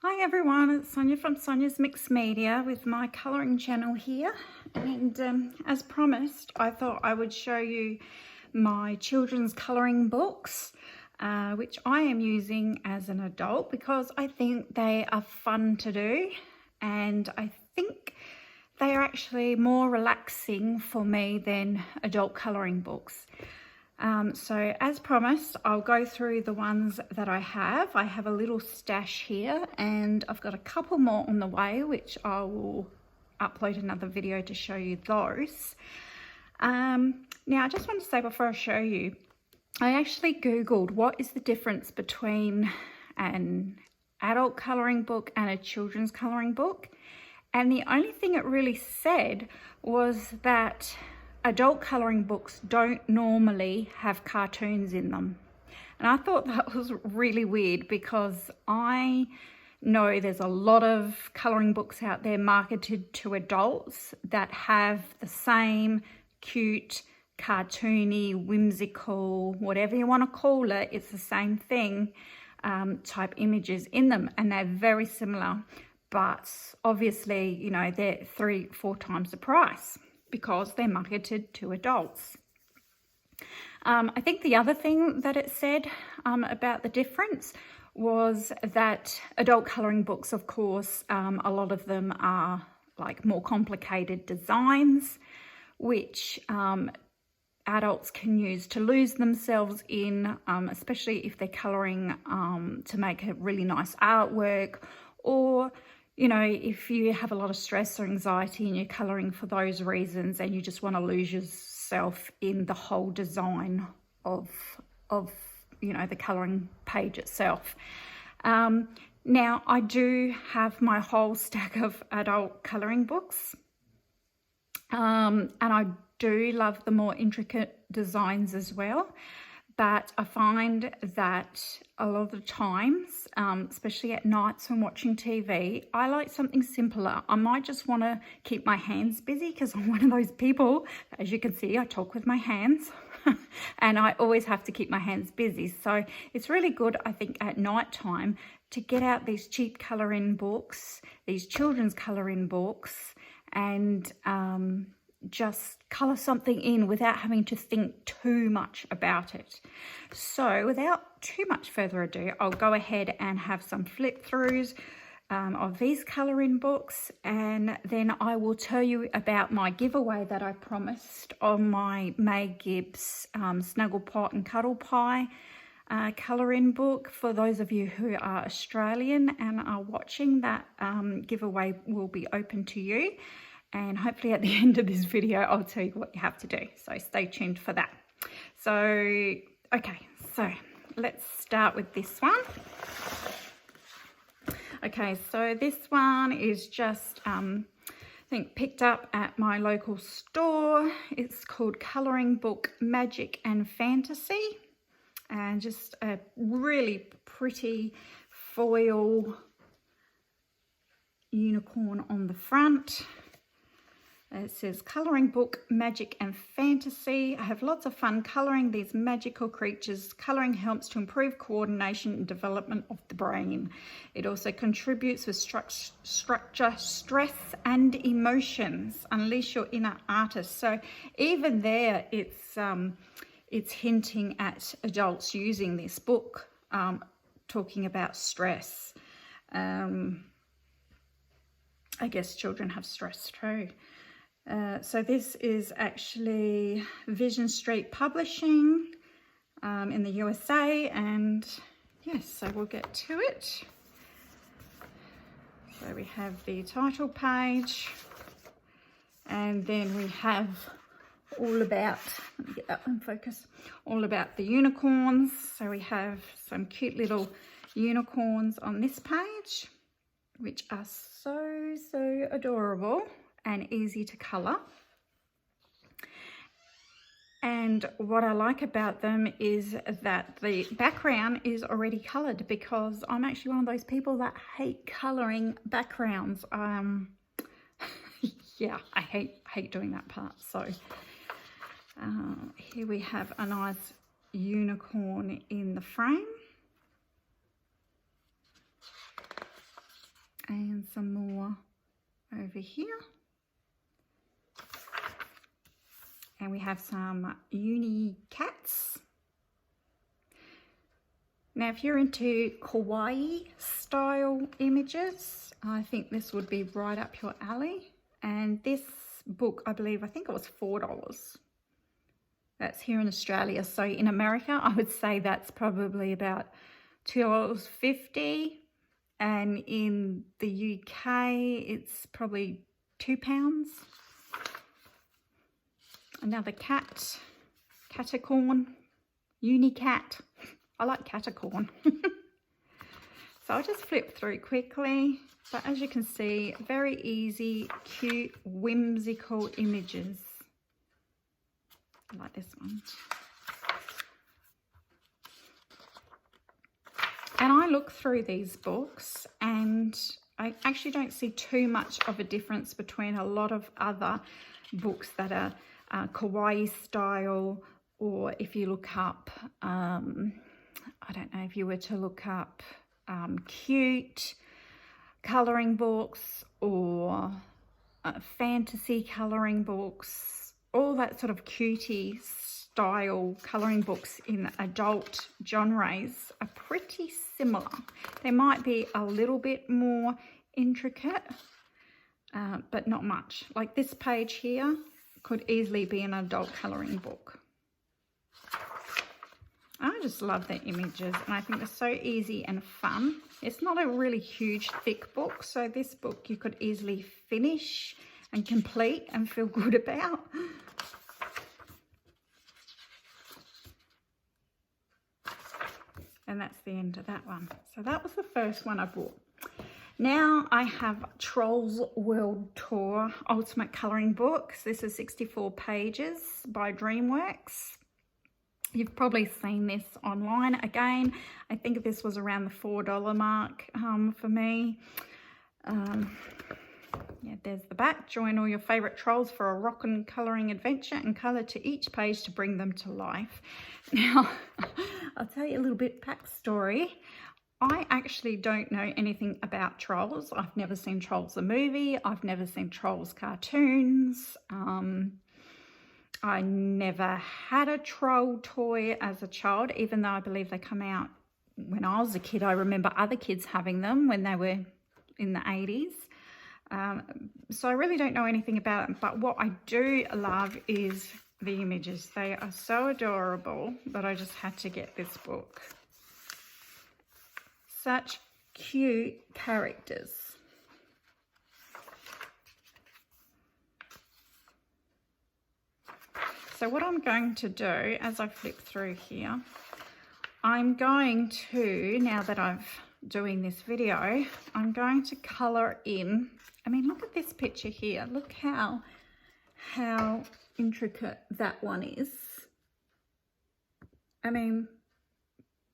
Hi everyone, it's Sonia from Sonia's Mixed Media with my colouring channel here, and as promised I thought I would show you my children's colouring books which I am using as an adult because I think they are fun to do, and I think they are actually more relaxing for me than adult colouring books. So as promised, I'll go through the ones that I have. I have a little stash here and I've got a couple more on the way, which I will upload another video to show you those. Now I just want to say before I show you, I actually Googled what is the difference between an adult colouring book and a children's colouring book. And the only thing it really said was that adult colouring books don't normally have cartoons in them. And I thought that was really weird because I know there's a lot of colouring books out there marketed to adults that have the same cute, cartoony, whimsical, whatever you want to call it, it's the same thing, type images in them, and they're very similar. But obviously, you know, they're 3-4 times the price because they're marketed to adults. I think the other thing that it said about the difference was that adult colouring books, of course, a lot of them are like more complicated designs, which adults can use to lose themselves in, especially if they're colouring to make a really nice artwork, or you know, if you have a lot of stress or anxiety and you're colouring for those reasons and you just want to lose yourself in the whole design of you know, the colouring page itself. Now, I do have my whole stack of adult colouring books, and I do love the more intricate designs as well. But I find that a lot of the times, especially at nights when watching TV, I like something simpler. I might just want to keep my hands busy because I'm one of those people, as you can see, I talk with my hands and I always have to keep my hands busy. So it's really good, I think, at night time to get out these cheap colouring books, these children's colouring books, and just colour something in without having to think too much about it. So without too much further ado, I'll go ahead and have some flip throughs of these colouring books, and then I will tell you about my giveaway that I promised on my May Gibbs Snuggle Pot and Cuddle Pie colouring book. For those of you who are Australian and are watching, that giveaway will be open to you. And hopefully at the end of this video, I'll tell you what you have to do. So stay tuned for that. So, okay, so let's start with this one. Okay, so this one is just, I think, picked up at my local store. It's called Colouring Book Magic and Fantasy. And just a really pretty foil unicorn on the front. It says Colouring Book Magic and Fantasy. I have lots of fun colouring these magical creatures. Colouring helps to improve coordination and development of the brain. It also contributes with structure, stress and emotions. Unleash your inner artist. So even there, it's hinting at adults using this book, talking about stress. I guess children have stress too. So this is actually Vision Street Publishing in the USA, and yes, so we'll get to it. So we have the title page, and then we have all about, let me get that one focus, all about the unicorns. So we have some cute little unicorns on this page, which are so adorable and easy to colour. And what I like about them is that the background is already coloured, because I'm actually one of those people that hate colouring backgrounds. Yeah, I hate doing that part. So here we have a nice unicorn in the frame. And some more over here. And we have some uni cats. Now, if you're into Kawaii style images, I think this would be right up your alley. And this book, I think it was $4. That's here in Australia. So in America, I would say that's probably about $2.50. And in the UK, it's probably £2. Another cat, Catacorn, Unicat. I like Catacorn. So I'll just flip through quickly. But as you can see, very easy, cute, whimsical images. I like this one. And I look through these books and I actually don't see too much of a difference between a lot of other books that are Kawaii style, or if you look up, I don't know, if you were to look up cute colouring books or fantasy colouring books, all that sort of cutie style colouring books in adult genres are pretty similar. They might be a little bit more intricate, but not much. Like this page here could easily be an adult colouring book. I just love the images and I think they're so easy and fun. It's not a really huge thick book, so this book you could easily finish and complete and feel good about. And that's the end of that one. So that was the first one I bought. Now I have Trolls World Tour Ultimate Colouring Books. This is 64 pages by DreamWorks. You've probably seen this online. Again, I think this was around the $4 mark for me. Yeah, there's the back. Join all your favourite trolls for a rockin' colouring adventure and colour to each page to bring them to life. Now, I'll tell you a little bit backstory. I actually don't know anything about Trolls. I've never seen Trolls the movie. I've never seen Trolls cartoons. I never had a troll toy as a child, even though I believe they come out when I was a kid. I remember other kids having them when they were in the 80s. So I really don't know anything about it, but what I do love is the images. They are so adorable that I just had to get this book. Such cute characters. So what I'm going to do as I flip through here, I'm going to, now that I'm doing this video, I'm going to colour in. I mean, look at this picture here. Look how intricate that one is. I mean,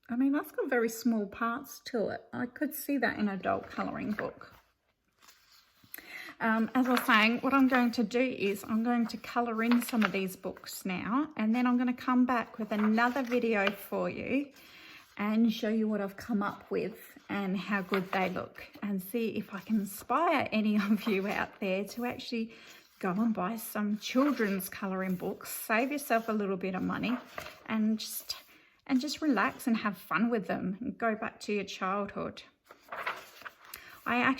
that's got very small parts to it. I could see that in an adult colouring book. As I was saying, what I'm going to do is I'm going to colour in some of these books now, and then I'm going to come back with another video for you and show you what I've come up with and how good they look, and see if I can inspire any of you out there to actually go and buy some children's colouring books, save yourself a little bit of money, and just relax and have fun with them and go back to your childhood. I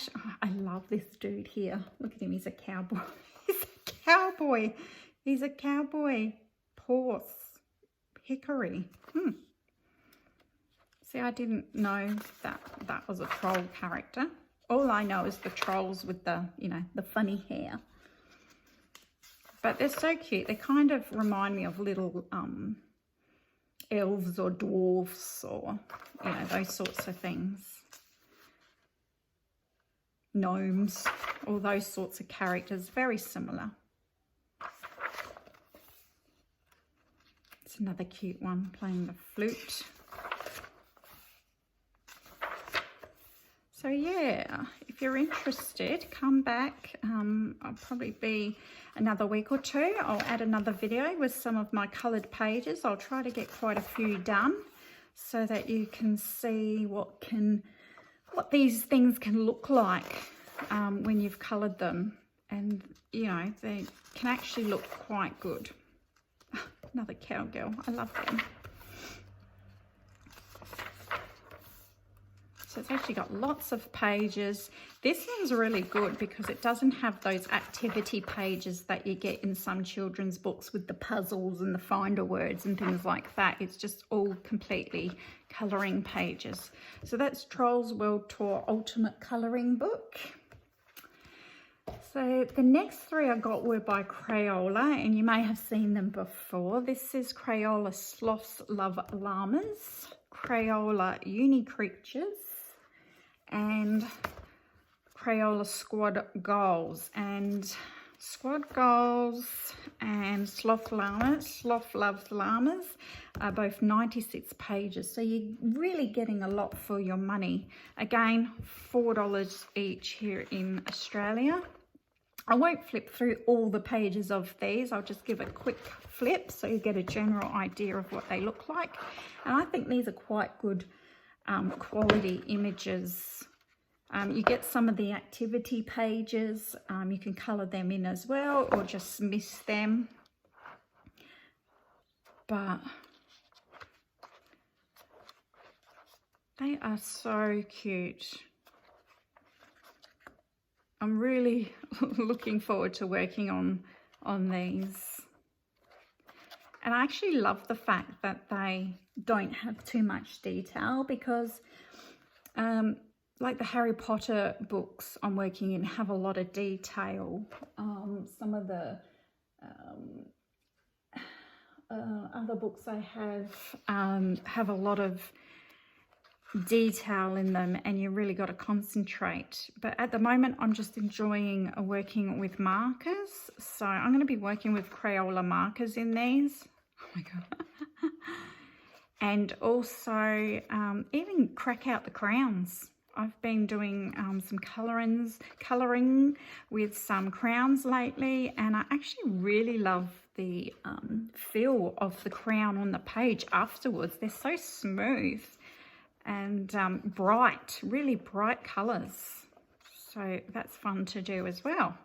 love this dude here. Look at him, he's a cowboy. He's a cowboy. He's a cowboy horse. Hickory. See, I didn't know that was a troll character. All I know is the trolls with the, the funny hair. But they're so cute. They kind of remind me of little elves or dwarfs or, those sorts of things. Gnomes, all those sorts of characters, very similar. It's another cute one playing the flute. So yeah, if you're interested, come back. I'll probably be another week or two. I'll add another video with some of my coloured pages. I'll try to get quite a few done so that you can see what can what these things can look like when you've coloured them. And, you know, they can actually look quite good. Another cowgirl. I love them. So it's actually got lots of pages. This one's really good because it doesn't have those activity pages that you get in some children's books with the puzzles and the finder words and things like that. It's just all completely colouring pages. So that's Trolls World Tour Ultimate Colouring Book. So the next three I got were by Crayola, and you may have seen them before. This is Crayola Sloths Love Llamas, Crayola Uni Creatures, and Crayola Squad Goals. And Squad Goals and Sloth Loves Llamas are both 96 pages. So you're really getting a lot for your money. Again, $4 each here in Australia. I won't flip through all the pages of these. I'll just give a quick flip so you get a general idea of what they look like. And I think these are quite good quality images. You get some of the activity pages. You can colour them in as well or just miss them. But they are so cute. I'm really looking forward to working on these. And I actually love the fact that they don't have too much detail because like the Harry Potter books I'm working in have a lot of detail. Some of the other books I have a lot of detail in them, and you really got to concentrate. But at the moment I'm just enjoying working with markers, so I'm going to be working with Crayola markers in these. Oh my god. And also even crack out the crowns. I've been doing some colouring with some crowns lately, and I actually really love the feel of the crown on the page afterwards. They're so smooth and bright, really bright colours. So that's fun to do as well.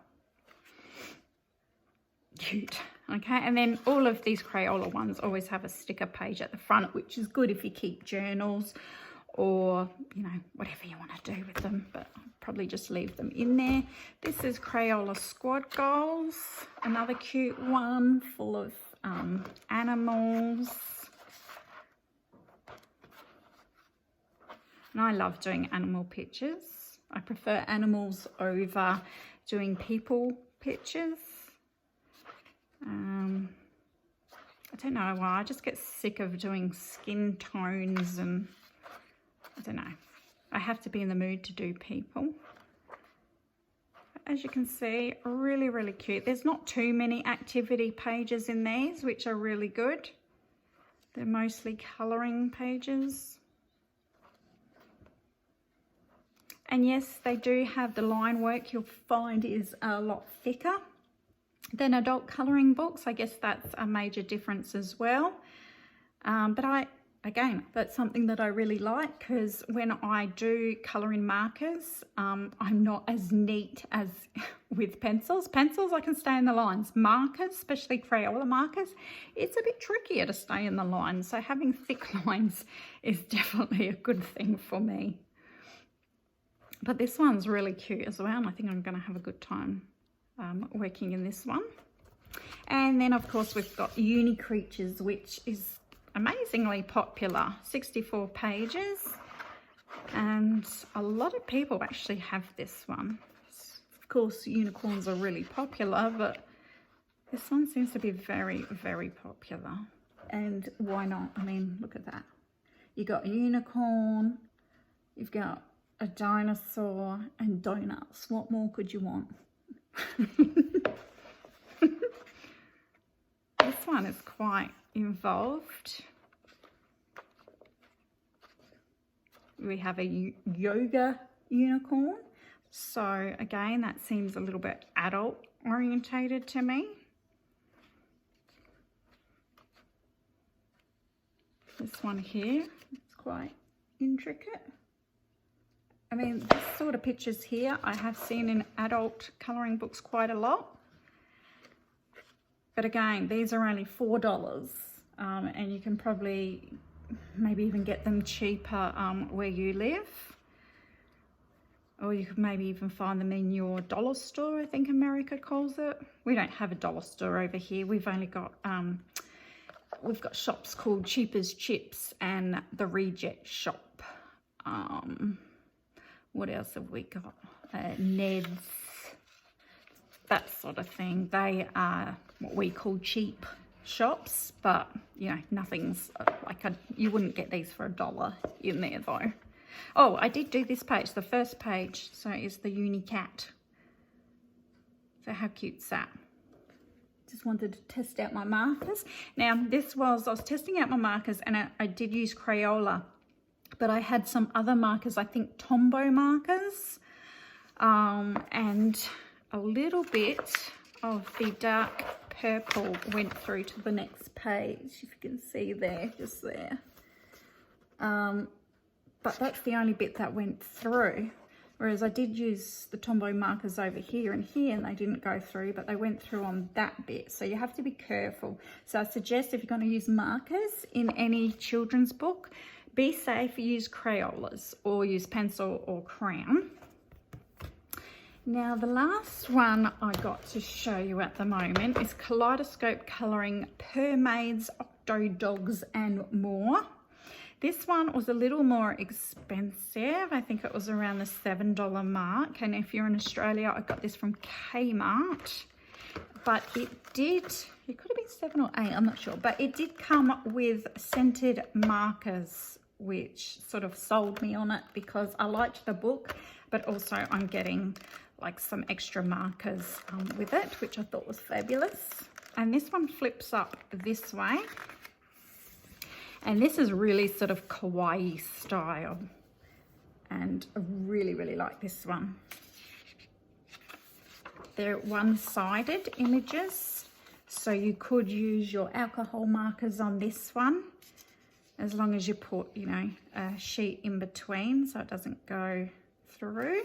Cute. Okay, and then all of these Crayola ones always have a sticker page at the front, which is good if you keep journals or, you know, whatever you want to do with them, but I'll probably just leave them in there. This is Crayola Squad Goals, another cute one full of animals. And I love doing animal pictures. I prefer animals over doing people pictures. I don't know why, I just get sick of doing skin tones, and I don't know. I have to be in the mood to do people. As you can see, really, really cute. There's not too many activity pages in these, which are really good. They're mostly colouring pages. And yes, they do have the line work, you'll find is a lot thicker than adult colouring books. I guess that's a major difference as well. But again, that's something that I really like, because when I do colour in markers, I'm not as neat as with pencils. Pencils, I can stay in the lines. Markers, especially Crayola markers, it's a bit trickier to stay in the lines. So having thick lines is definitely a good thing for me. But this one's really cute as well, and I think I'm going to have a good time working in this one. And then of course we've got Uni Creatures, which is amazingly popular, 64 pages, and a lot of people actually have this one. Of course unicorns are really popular, but this one seems to be very, very popular. And why not? I mean, look at that. You've got a unicorn, you've got a dinosaur and donuts. What more could you want? This one is quite involved. We have a yoga unicorn. So again, that seems a little bit adult orientated to me. This one here is quite intricate. mean, this sort of pictures here I have seen in adult colouring books quite a lot. But again, these are only $4, and you can probably maybe even get them cheaper where you live. Or you could maybe even find them in your dollar store, I think America calls it. We don't have a dollar store over here. We've only got, we've got shops called Cheapers Chips and the Reject Shop. What else have we got? Ned's, that sort of thing. They are what we call cheap shops, but you know, nothing's like you wouldn't get these for $1 in there though. Oh, I did do this page, the first page, so it's the uni cat. So how cute's that? Just wanted to test out my markers. Now I was testing out my markers, and I did use Crayola, but I had some other markers, I think Tombow markers, and a little bit of the dark purple went through to the next page, if you can see there, just there. But that's the only bit that went through, whereas I did use the Tombow markers over here and here, and they didn't go through, but they went through on that bit, so you have to be careful. So I suggest if you're going to use markers in any children's book, be safe, use Crayolas or use pencil or crayon. Now the last one I got to show you at the moment is Kaleidoscope Colouring Mermaids, Octo Dogs and More. This one was a little more expensive. I think it was around the $7 mark. And if you're in Australia, I got this from Kmart. But it could have been 7 or 8, I'm not sure. But it did come with scented markers, which sort of sold me on it because I liked the book, but also I'm getting like some extra markers with it, which I thought was fabulous. And this one flips up this way. And this is really sort of kawaii style. And I really, really like this one. They're one-sided images. So you could use your alcohol markers on this one, as long as you put, you know, a sheet in between so it doesn't go through.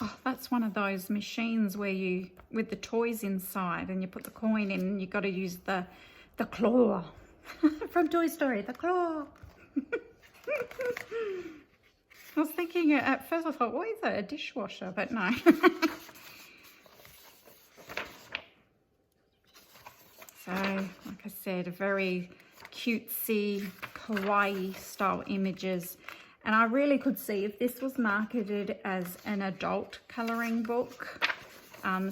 Oh, that's one of those machines where you, with the toys inside, and you put the coin in, and you've got to use the claw from Toy Story, the claw. I was thinking at first, I thought, what is that, a dishwasher? But no. So, like I said, very cutesy, kawaii style images. And I really could see if this was marketed as an adult colouring book,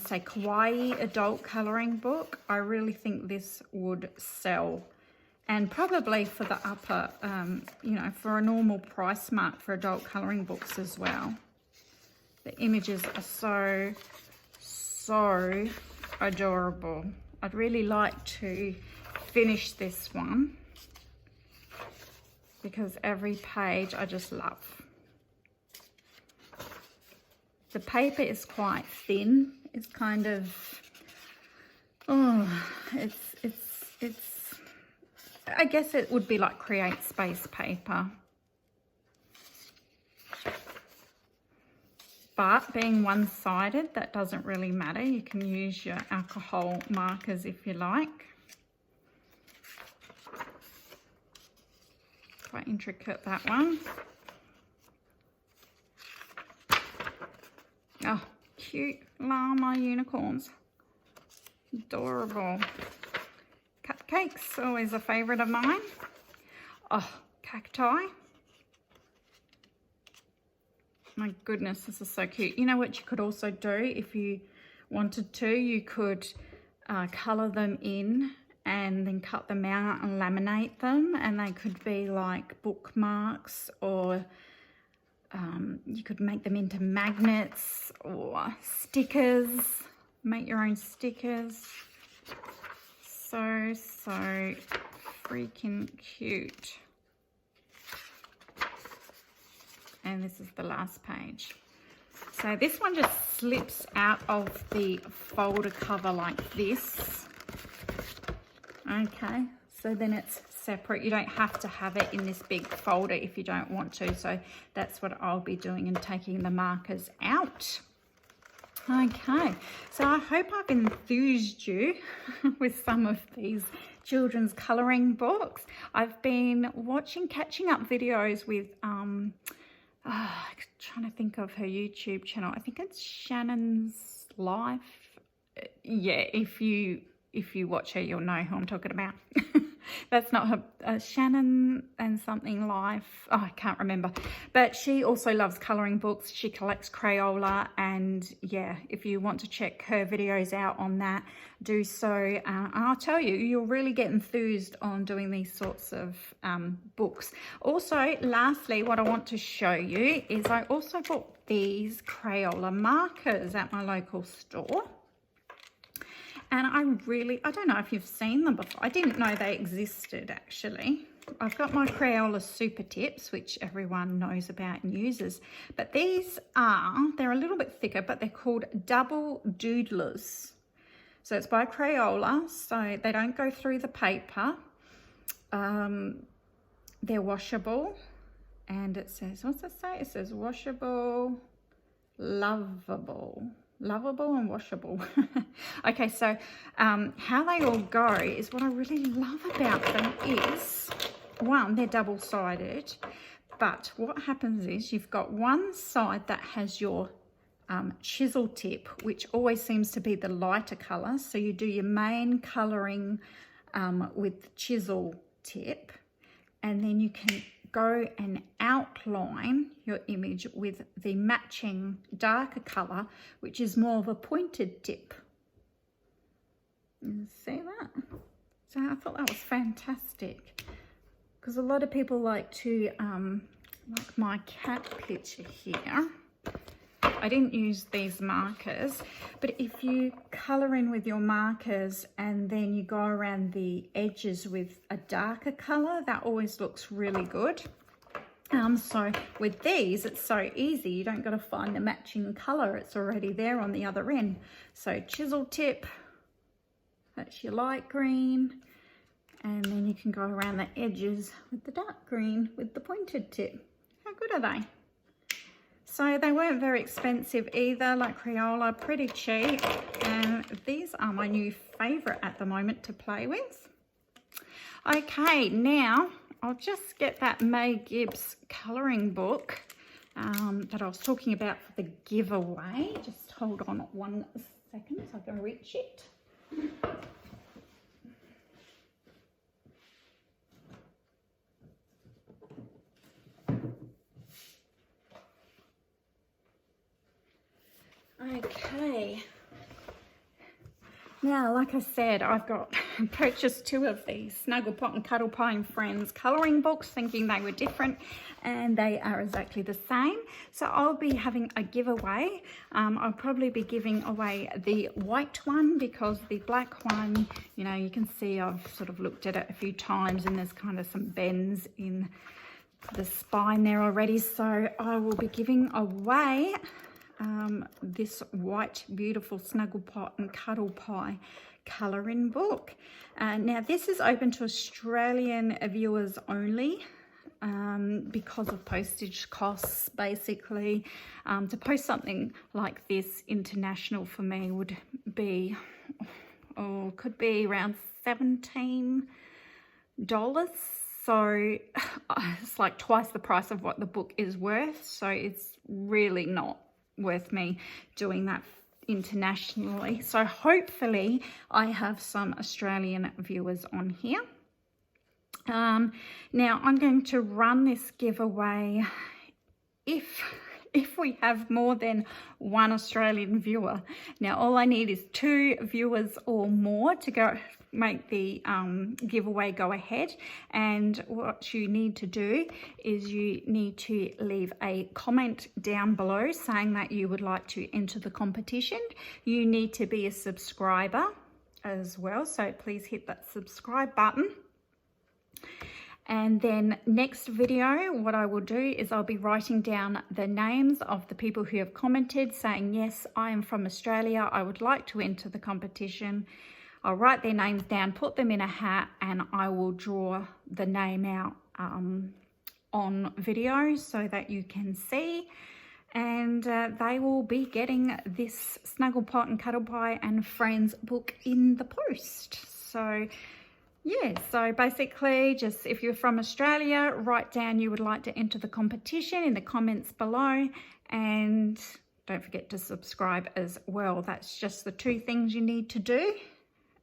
say Kawaii adult colouring book, I really think this would sell. And probably for the upper, you know, for a normal price mark for adult colouring books as well. The images are so adorable. I'd really like to finish this one, because every page I just love. The paper is quite thin. It's kind of, it's, I guess it would be like Create Space paper. But being one-sided, that doesn't really matter. You can use your alcohol markers if you like. Quite intricate, that one. Oh, cute llama unicorns. Adorable. Cupcakes, always a favourite of mine. Oh, cacti. My goodness, this is so cute. You know what you could also do if you wanted to? You could colour them in and then cut them out and laminate them, and they could be like bookmarks, or you could make them into magnets or stickers. Make your own stickers. So freaking cute. And this is the last page. So this one just slips out of the folder cover like this. Okay, so then it's separate. You don't have to have it in this big folder if you don't want to. So that's what I'll be doing, and taking the markers out. Okay, so I hope I've enthused you with some of these children's colouring books. I've been catching up videos with, trying to think of her YouTube channel. I think it's Shannon's Life. Yeah, if you watch her, you'll know who I'm talking about. That's not her, Shannon and something Life. Oh, I can't remember. But she also loves colouring books. She collects Crayola, and yeah, if you want to check her videos out on that, do so. And I'll tell you, you'll really get enthused on doing these sorts of books. Also, lastly, what I want to show you is I also bought these Crayola markers at my local store. And I don't know if you've seen them before. I didn't know they existed, actually. I've got my Crayola Super Tips, which everyone knows about and uses. But they're a little bit thicker, but they're called Double Doodlers. So it's by Crayola, so they don't go through the paper. They're washable. And it says, what's it say? It says washable, lovable and washable. Okay, so how they all go is, what I really love about them is, one, they're double-sided, but what happens is you've got one side that has your chisel tip, which always seems to be the lighter colour. So you do your main colouring with the chisel tip, and then you can go and outline your image with the matching darker colour, which is more of a pointed tip. You see that? So I thought that was fantastic, because a lot of people like to, like my cat picture here, I didn't use these markers, but if you colour in with your markers and then you go around the edges with a darker colour, that always looks really good. So with these, it's so easy. You don't got to find the matching colour. It's already there on the other end. So chisel tip, that's your light green, and then you can go around the edges with the dark green with the pointed tip. How good are they? So they weren't very expensive either, like Crayola, pretty cheap. And these are my new favourite at the moment to play with. Okay, now I'll just get that May Gibbs colouring book that I was talking about for the giveaway. Just hold on 1 second so I can reach it. Okay, now like I said, I've purchased 2 of these Snugglepot and Cuddlepie and Friends colouring books, thinking they were different, and they are exactly the same. So I'll be having a giveaway. I'll probably be giving away the white one, because the black one, you know, you can see I've sort of looked at it a few times and there's kind of some bends in the spine there already. So I will be giving away this white beautiful Snugglepot and Cuddlepie colouring book. Now this is open to Australian viewers only, because of postage costs. Basically, to post something like this international for me would be, could be around $17. So it's like twice the price of what the book is worth. So it's really not worth me doing that internationally. So hopefully I have some Australian viewers on here. Now I'm going to run this giveaway if we have more than 1 Australian viewer. Now all I need is 2 viewers or more to go make the giveaway go ahead. And what you need to do is you need to leave a comment down below saying that you would like to enter the competition. You need to be a subscriber as well, so please hit that subscribe button. And then next video, what I will do is I'll be writing down the names of the people who have commented saying, yes, I am from Australia, I would like to enter the competition. I'll write their names down, put them in a hat, and I will draw the name out on video so that you can see. And they will be getting this Snuggle Pot and Cuddlepie and Friends book in the post. So yeah, so basically just if you're from Australia, write down you would like to enter the competition in the comments below, and don't forget to subscribe as well. That's just the 2 things you need to do,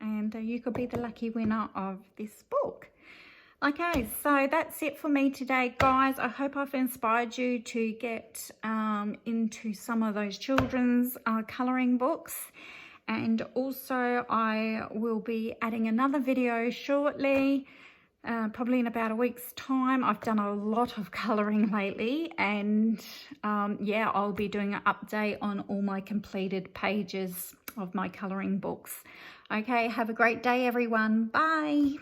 and you could be the lucky winner of this book. Okay, so that's it for me today, guys. I hope I've inspired you to get into some of those children's colouring books. And also I will be adding another video shortly, probably in about a week's time. I've done a lot of colouring lately, and yeah, I'll be doing an update on all my completed pages of my colouring books. Okay, have a great day, everyone. Bye.